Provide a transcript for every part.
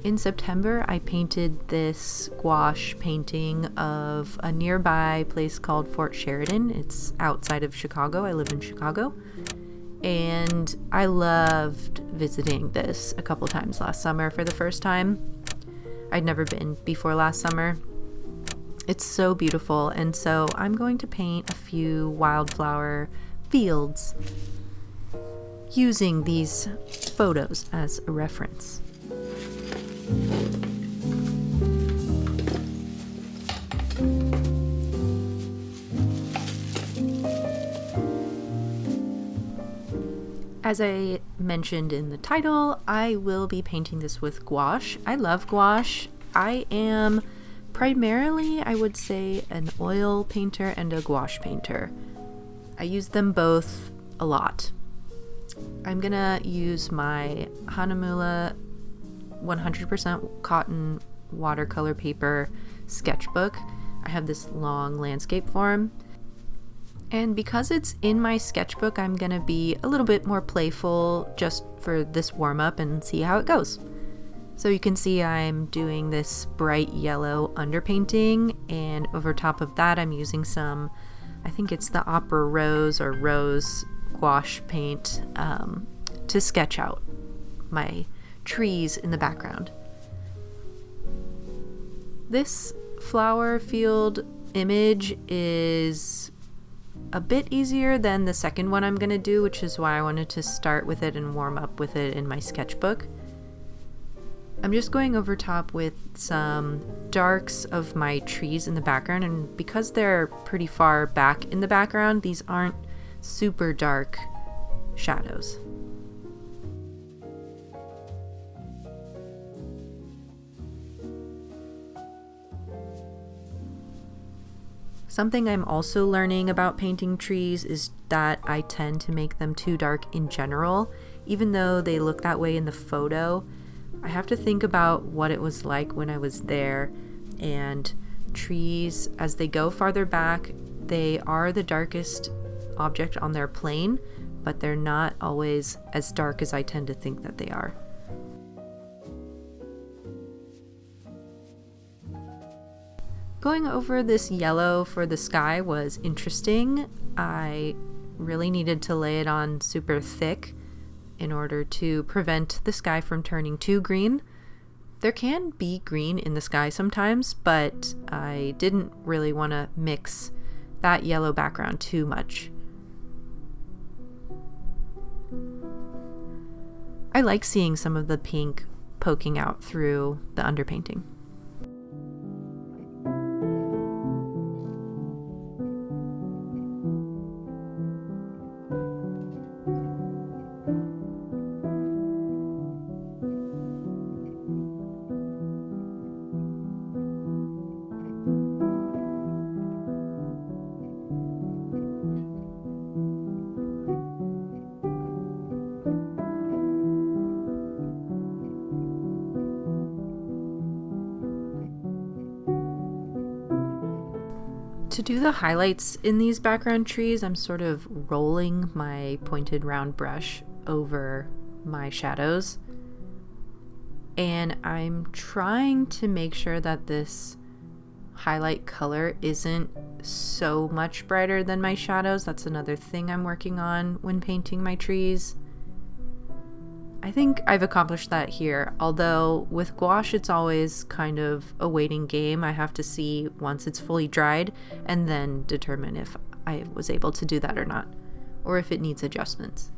In September, I painted this gouache painting of a nearby place called Fort Sheridan. It's outside of Chicago. I live in Chicago. And I loved visiting this a couple times last summer for the first time. I'd never been before last summer. It's so beautiful. And so I'm going to paint a few wildflower fields using these photos as a reference. As I mentioned in the title, I will be painting this with gouache. I love gouache. I am primarily, I would say, an oil painter and a gouache painter. I use them both a lot. I'm gonna use my Hanamulla 100% cotton watercolor paper sketchbook. I have this long landscape form. And because it's in my sketchbook, I'm gonna be a little bit more playful just for this warm-up and see how it goes. So you can see I'm doing this bright yellow underpainting, and over top of that I'm using some, I think it's the Opera Rose or Rose gouache paint to sketch out my trees in the background. This flower field image is a bit easier than the second one I'm gonna do, which is why I wanted to start with it and warm up with it in my sketchbook. I'm just going over top with some darks of my trees in the background, and because they're pretty far back in the background, these aren't super dark shadows. Something I'm also learning about painting trees is that I tend to make them too dark in general. Even though they look that way in the photo, I have to think about what it was like when I was there. And trees, as they go farther back, they are the darkest object on their plane, but they're not always as dark as I tend to think that they are. Going over this yellow for the sky was interesting. I really needed to lay it on super thick in order to prevent the sky from turning too green. There can be green in the sky sometimes, but I didn't really want to mix that yellow background too much. I like seeing some of the pink poking out through the underpainting. To do the highlights in these background trees, I'm sort of rolling my pointed round brush over my shadows. And I'm trying to make sure that this highlight color isn't so much brighter than my shadows. That's another thing I'm working on when painting my trees. I think I've accomplished that here, although with gouache it's always kind of a waiting game. I have to see once it's fully dried and then determine if I was able to do that or not, or if it needs adjustments.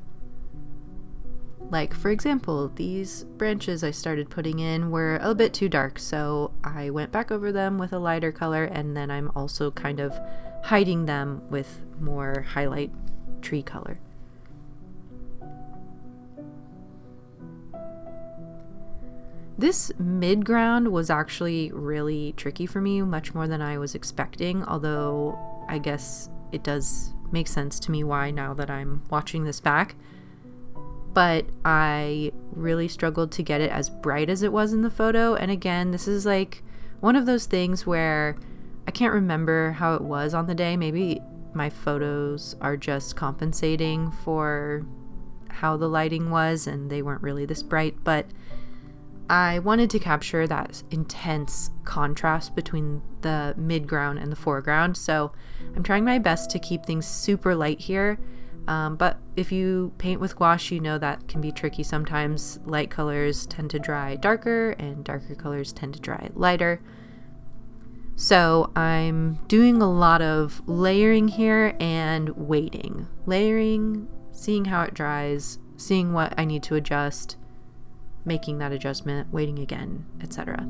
Like, for example, these branches I started putting in were a bit too dark, so I went back over them with a lighter color, and then I'm also kind of hiding them with more highlight tree color. This mid-ground was actually really tricky for me, much more than I was expecting, although I guess it does make sense to me why now that I'm watching this back. But I really struggled to get it as bright as it was in the photo, and again, this is like one of those things where I can't remember how it was on the day. Maybe my photos are just compensating for how the lighting was and they weren't really this bright, but I wanted to capture that intense contrast between the midground and the foreground, so I'm trying my best to keep things super light here. But if you paint with gouache, you know that can be tricky sometimes. Light colors tend to dry darker and darker colors tend to dry lighter. So I'm doing a lot of layering here and waiting. Layering, seeing how it dries, seeing what I need to adjust, making that adjustment, waiting again, etc.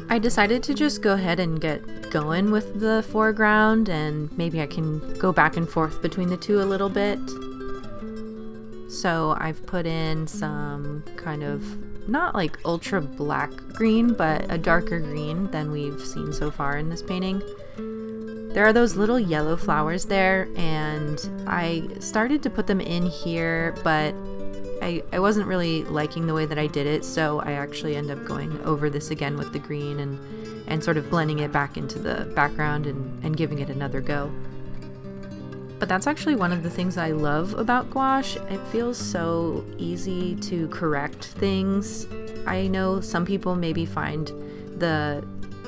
I decided to just go ahead and get going with the foreground, and maybe I can go back and forth between the two a little bit. So I've put in some kind of, not like ultra black green, but a darker green than we've seen so far in this painting. There are those little yellow flowers there, and I started to put them in here, but I wasn't really liking the way that I did it, so I actually end up going over this again with the green and sort of blending it back into the background and giving it another go. But that's actually one of the things I love about gouache. It feels so easy to correct things. I know some people maybe find the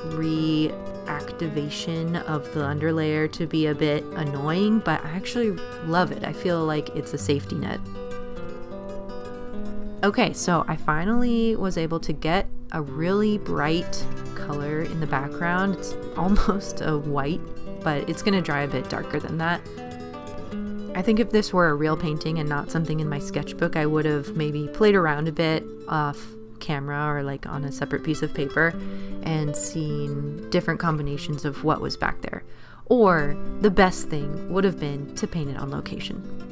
reactivation of the underlayer to be a bit annoying, but I actually love it. I feel like it's a safety net. Okay, so I finally was able to get a really bright color in the background. It's almost a white, but it's gonna dry a bit darker than that. I think if this were a real painting and not something in my sketchbook, I would have maybe played around a bit off camera or like on a separate piece of paper and seen different combinations of what was back there. Or the best thing would have been to paint it on location.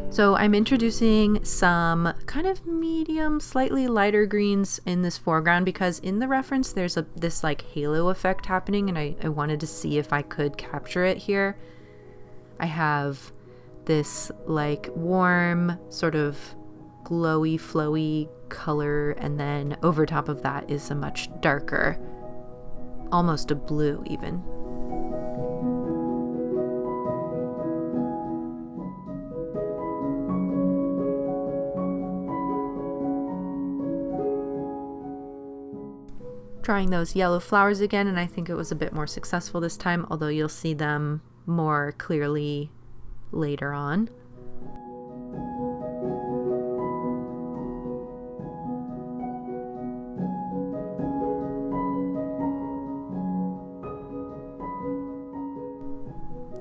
So I'm introducing some kind of medium, slightly lighter greens in this foreground because in the reference there's this like halo effect happening, and I wanted to see if I could capture it here. I have this like warm, sort of glowy, flowy color, and then over top of that is a much darker, almost a blue even. Drawing those yellow flowers again, and I think it was a bit more successful this time, although you'll see them more clearly later on.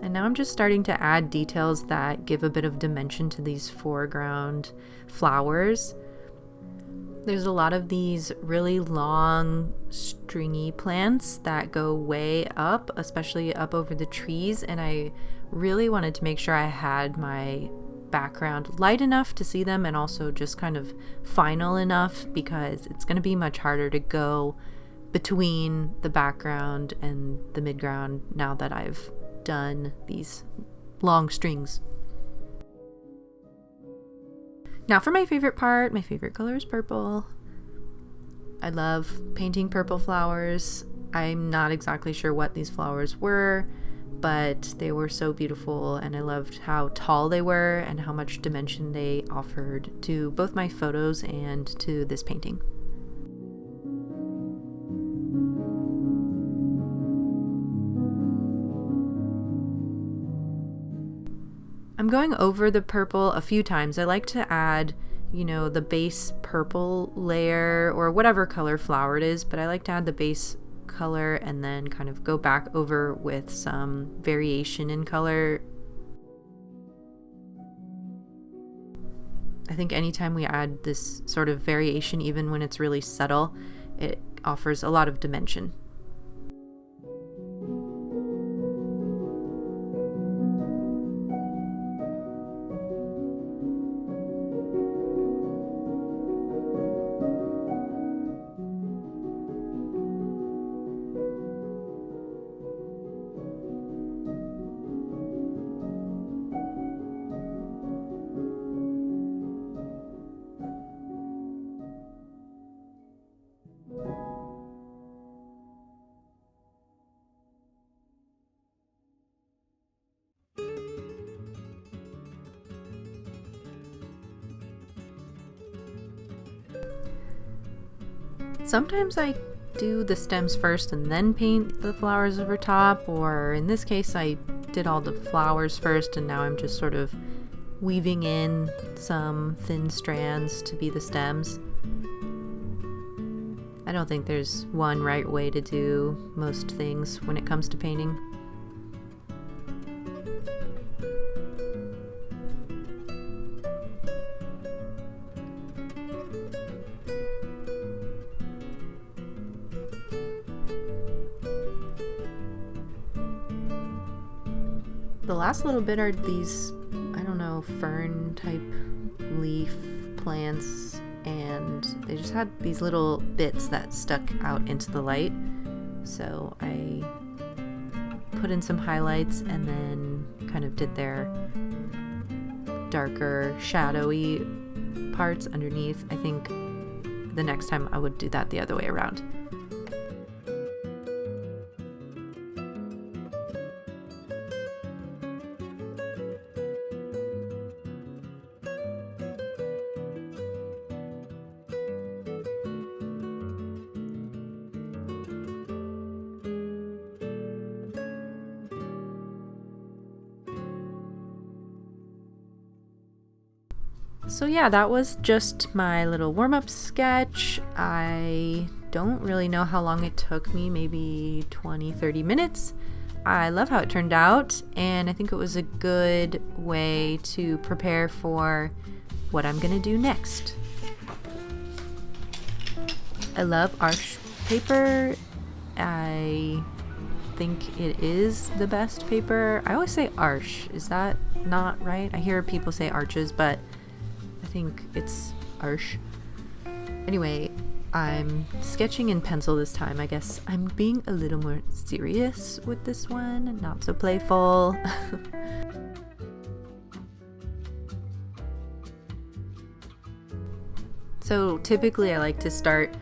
And now I'm just starting to add details that give a bit of dimension to these foreground flowers. There's a lot of these really long, stringy plants that go way up, especially up over the trees, and I really wanted to make sure I had my background light enough to see them and also just kind of final enough, because it's going to be much harder to go between the background and the midground now that I've done these long strings. Now for my favorite part, my favorite color is purple. I love painting purple flowers. I'm not exactly sure what these flowers were, but they were so beautiful, and I loved how tall they were and how much dimension they offered to both my photos and to this painting. I'm going over the purple a few times. I like to add, the base purple layer or whatever color flower it is, but I like to add the base color and then kind of go back over with some variation in color. I think anytime we add this sort of variation, even when it's really subtle, it offers a lot of dimension. Sometimes I do the stems first and then paint the flowers over top, or in this case I did all the flowers first and now I'm just sort of weaving in some thin strands to be the stems. I don't think there's one right way to do most things when it comes to painting. The last little bit are these, I don't know, fern type leaf plants, and they just had these little bits that stuck out into the light. So I put in some highlights and then kind of did their darker, shadowy parts underneath. I think the next time I would do that the other way around. So yeah, that was just my little warm-up sketch. I don't really know how long it took me, maybe 20-30 minutes. I love how it turned out, and I think it was a good way to prepare for what I'm gonna do next. I love Arches paper. I think it is the best paper. I always say Arches. Is that not right? I hear people say Arches, but I think it's Arches. Anyway, I'm sketching in pencil this time. I guess I'm being a little more serious with this one, not so playful. So typically I like to start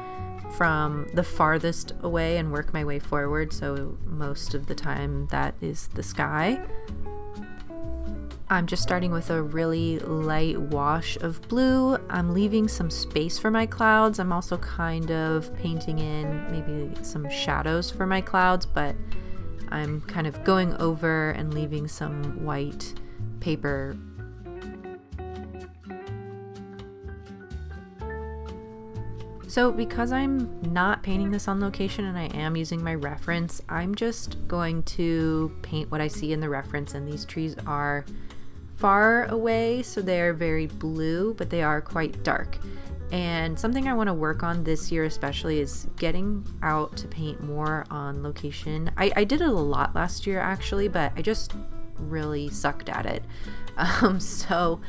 from the farthest away and work my way forward, so most of the time that is the sky. I'm just starting with a really light wash of blue. I'm leaving some space for my clouds. I'm also kind of painting in maybe some shadows for my clouds, but I'm kind of going over and leaving some white paper. So because I'm not painting this on location and I am using my reference, I'm just going to paint what I see in the reference, and these trees are far away, so they're very blue, but they are quite dark. And something I want to work on this year especially is getting out to paint more on location. I did it a lot last year actually, but I just really sucked at it. So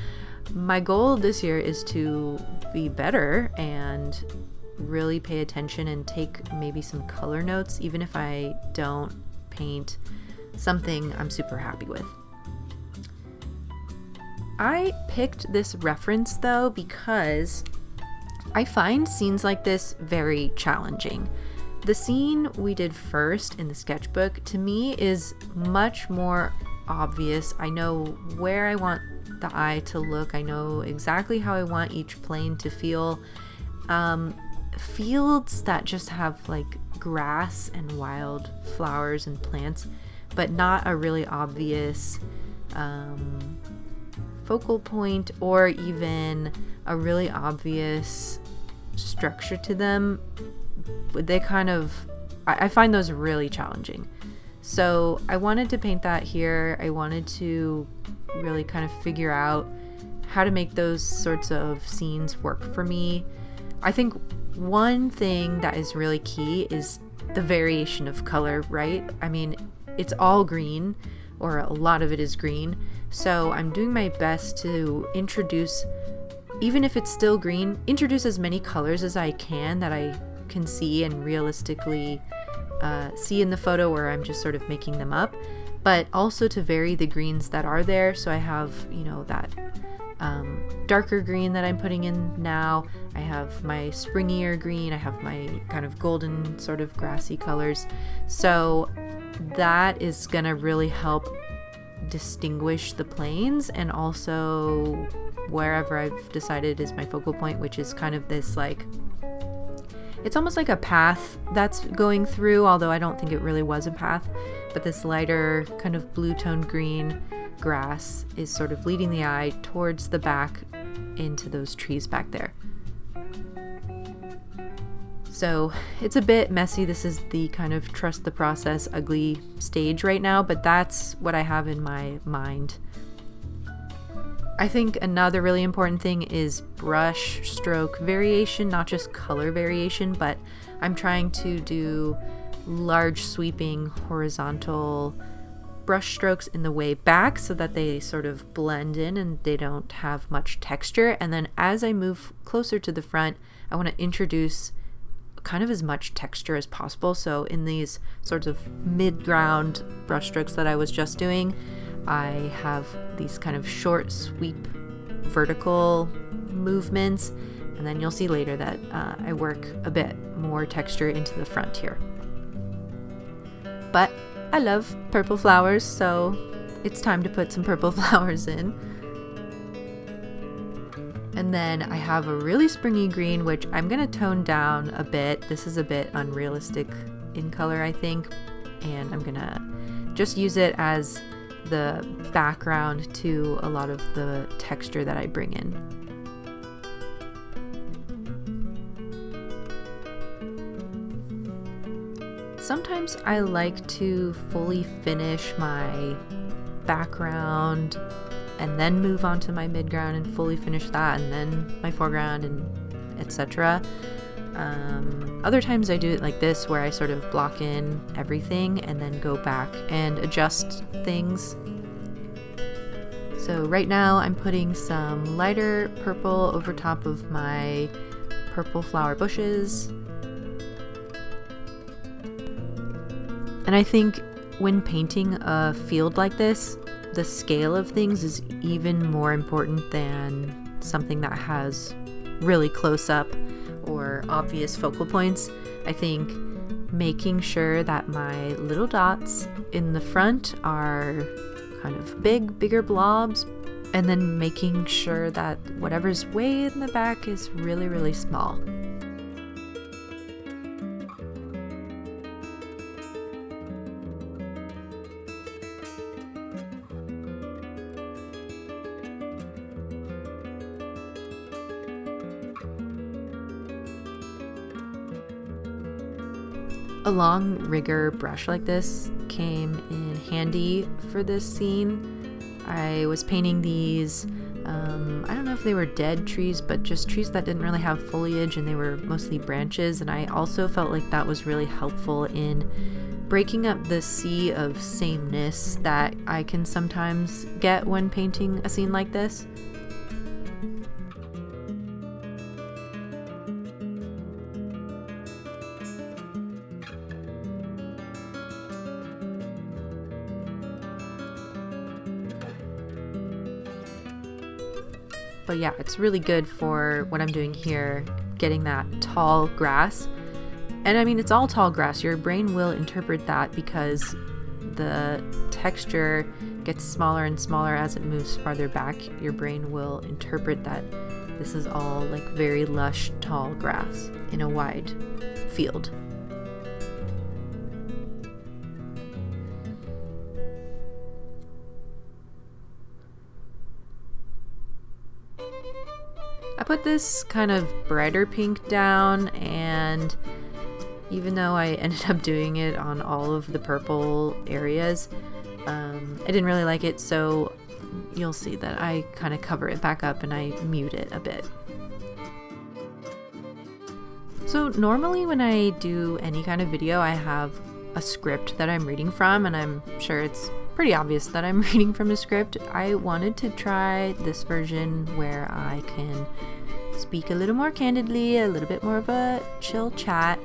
my goal this year is to be better and really pay attention and take maybe some color notes, even if I don't paint something I'm super happy with. I picked this reference though because I find scenes like this very challenging. The scene we did first in the sketchbook to me is much more obvious. I know where I want the eye to look. I know exactly how I want each plane to feel. Fields that just have like grass and wild flowers and plants, but not a really obvious focal point or even a really obvious structure to them. They kind of, I find those really challenging. So I wanted to paint that here. I wanted to really kind of figure out how to make those sorts of scenes work for me. I think one thing that is really key is the variation of color, right? I mean, it's all green, or a lot of it is green. So I'm doing my best to introduce, even if it's still green, introduce as many colors as I can that I can see and realistically see in the photo, where I'm just sort of making them up, but also to vary the greens that are there. So I have, you know, that darker green that I'm putting in now. I have my springier green. I have my kind of golden sort of grassy colors. So that is gonna really help distinguish the planes, and also wherever I've decided is my focal point, which is kind of this like It's almost like a path that's going through, although I don't think it really was a path. But this lighter kind of blue toned green grass is sort of leading the eye towards the back into those trees back there. So it's a bit messy. This is the kind of trust the process ugly stage right now, but that's what I have in my mind. I think another really important thing is brush stroke variation, not just color variation, but I'm trying to do large sweeping horizontal brush strokes in the way back so that they sort of blend in and they don't have much texture. And then as I move closer to the front, I want to introduce kind of as much texture as possible. So in these sorts of mid-ground brush strokes that I was just doing, I have these kind of short sweep vertical movements, and then you'll see later that I work a bit more texture into the front here. But I love purple flowers, so it's time to put some purple flowers in. And then I have a really springy green, which I'm going to tone down a bit. This is a bit unrealistic in color, I think. And I'm going to just use it as the background to a lot of the texture that I bring in. Sometimes I like to fully finish my background and then move on to my midground and fully finish that, and then my foreground, and etc. Other times I do it like this, where I sort of block in everything and then go back and adjust things. So right now I'm putting some lighter purple over top of my purple flower bushes. And I think when painting a field like this, the scale of things is even more important than something that has really close up or obvious focal points. I think making sure that my little dots in the front are kind of bigger blobs, and then making sure that whatever's way in the back is really, really small. A long rigger brush like this came in handy for this scene. I was painting these, I don't know if they were dead trees, but just trees that didn't really have foliage, and they were mostly branches, and I also felt like that was really helpful in breaking up the sea of sameness that I can sometimes get when painting a scene like this. But yeah, it's really good for what I'm doing here, getting that tall grass. And I mean, it's all tall grass. Your brain will interpret that because the texture gets smaller and smaller as it moves farther back. Your brain will interpret that this is all like very lush, tall grass in a wide field. I put this kind of brighter pink down, and even though I ended up doing it on all of the purple areas, I didn't really like it, so you'll see that I kind of cover it back up and I mute it a bit. So normally when I do any kind of video, I have a script that I'm reading from, and I'm sure it's pretty obvious that I'm reading from a script. I wanted to try this version where I can speak a little more candidly, a little bit more of a chill chat.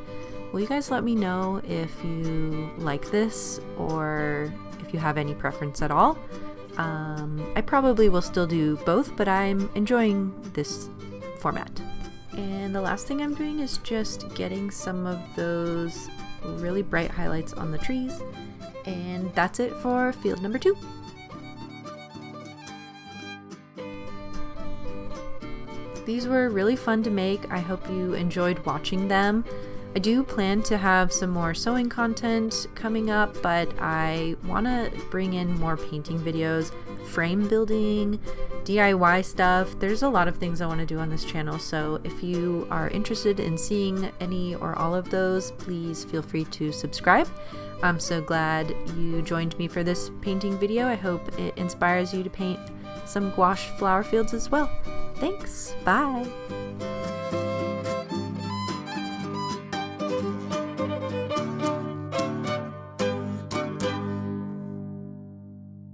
Will you guys let me know if you like this or if you have any preference at all? I probably will still do both, but I'm enjoying this format. And the last thing I'm doing is just getting some of those really bright highlights on the trees. And that's it for field number 2. These were really fun to make. I hope you enjoyed watching them. I do plan to have some more sewing content coming up, but I want to bring in more painting videos, frame building, DIY stuff. There's a lot of things I want to do on this channel, so if you are interested in seeing any or all of those, please feel free to subscribe. I'm so glad you joined me for this painting video. I hope it inspires you to paint some gouache flower fields as well. Thanks. Bye.